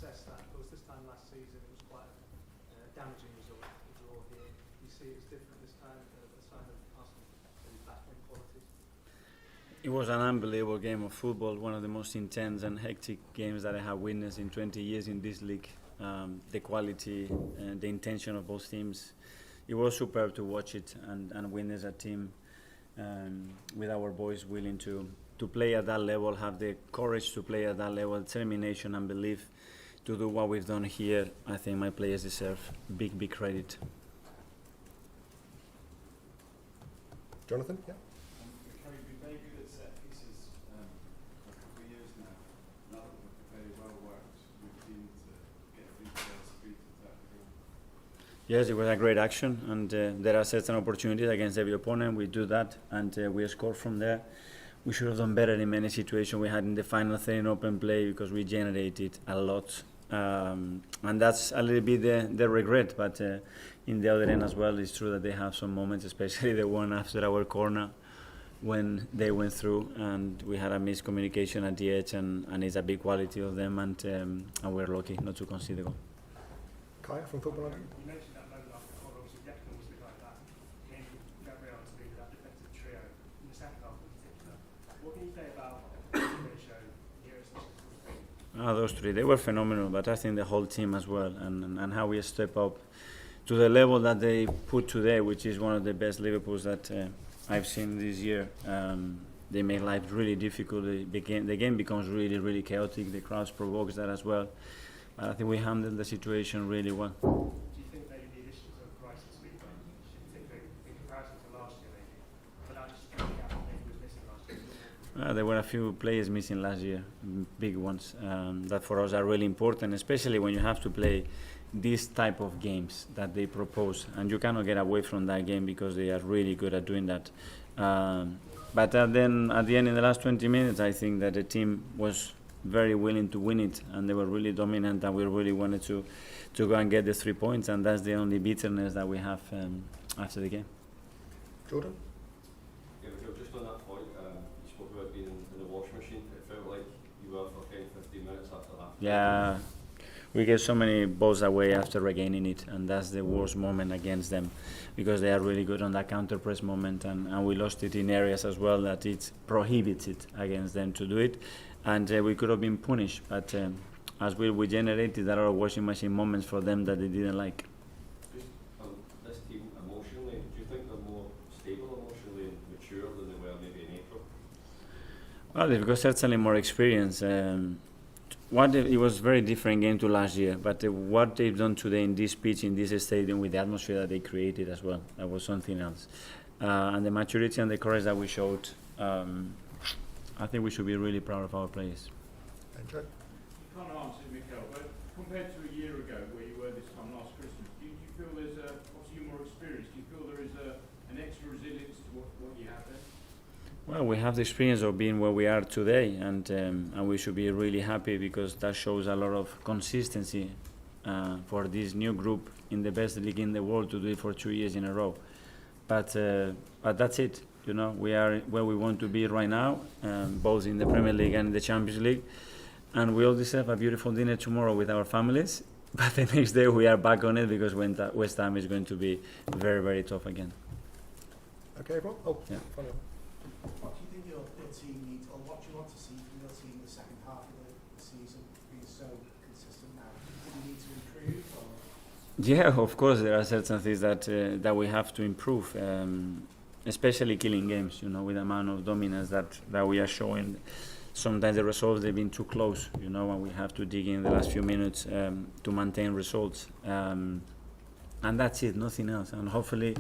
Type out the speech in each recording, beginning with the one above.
assess that? Of course, this time last season it was quite a damaging result, the draw here. Do you see it as different this time, a sign of Arsenal maybe battling qualities? It was an unbelievable game of football, one of the most intense and hectic games that I have witnessed in 20 years in this league. The quality and the intention of both teams, it was superb to watch it and witness a team with our boys willing to play at that level, have the courage to play at that level, determination and belief to do what we've done here. I think my players deserve big credit. Jonathan, yeah. We've been very good at set pieces for a couple of years now. Now that we've very well worked, we've been to get free players free to attack the goal. Yes, it was a great action, and there are certain opportunities against every opponent. We do that, and we score from there. We should have done better in many situations we had in the final third in open play because we generated a lot. And that's a little bit the regret, but in the other end as well, it's true that they have some moments, especially the one after our corner when they went through and we had a miscommunication at the edge, and it's a big quality of them, and we're lucky not to concede the goal. Kaya from Football London. You mentioned that moment after the goal, obviously Declan was a bit like that. Gabriel to be that defensive trio in the second half in particular. What can you say about Show, Those three, they were phenomenal, but I think the whole team as well, and how we step up to the level that they put today, which is one of the best Liverpools that I've seen this year. They make life really difficult. The game becomes really chaotic. The crowd provokes that as well. But I think we handled the situation really well. Do you think maybe the additions of Rice and Sweetman, particularly in comparison to last year, maybe, without just trying to get what maybe was missing last year? There were a few players missing last year, big ones, that for us are really important, especially when you have to play this type of games that they propose, and you cannot get away from that game because they are really good at doing that. But then at the end, in the last 20 minutes, I think that the team was very willing to win it, and they were really dominant, and we really wanted to go and get the 3 points, and that's the only bitterness that we have after the game. Jordan? Yeah, just on that point, you spoke about being in the washing machine. It felt like you were for 10-15 minutes after that. Yeah, we gave so many balls away after regaining it, and that's the worst moment against them because they are really good on that counter press moment, and we lost it in areas as well that it prohibits it against them to do it, and we could have been punished, but as we generated a lot of washing machine moments for them that they didn't like. Just this team emotionally, do you think they're more stable emotionally and mature than they were maybe in April? Well, they've got certainly more experience. It was a very different game to last year, but what they've done today in this pitch, in this stadium, with the atmosphere that they created as well, that was something else. And the maturity and the courage that we showed, I think we should be really proud of our players. Andrew? You can't answer it, Mikel, but compared to a year ago where you were this time last Christmas, do you feel there's obviously you're more experienced, do you feel there is an extra resilience to what you have there? Well, we have the experience of being where we are today, and we should be really happy because that shows a lot of consistency for this new group in the best league in the world to do it for 2 years in a row. But that's it. You know, we are where we want to be right now, both in the Premier League and in the Champions League, and we all deserve a beautiful dinner tomorrow with our families. But the next day we are back on it because West Ham is going to be very tough again. Okay, everyone? Oh, yeah. Follow. What do you think your team needs, or what do you want to see from your team in the second half of the season, being so consistent now? Do you need to improve? Or? Yeah, of course, there are certain things that we have to improve, especially killing games. You know, with the amount of dominance that we are showing. Sometimes the results they've been too close. You know, and we have to dig in the last few minutes to maintain results. And that's it, nothing else. And hopefully,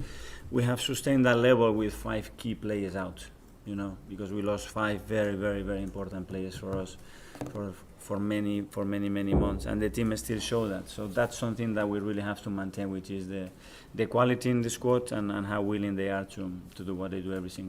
we have sustained that level with 5 key players out. You know, because we lost 5 very important players for us for many months, and the team still show that. So that's something that we really have to maintain, which is the quality in the squad and how willing they are to do what they do every single day.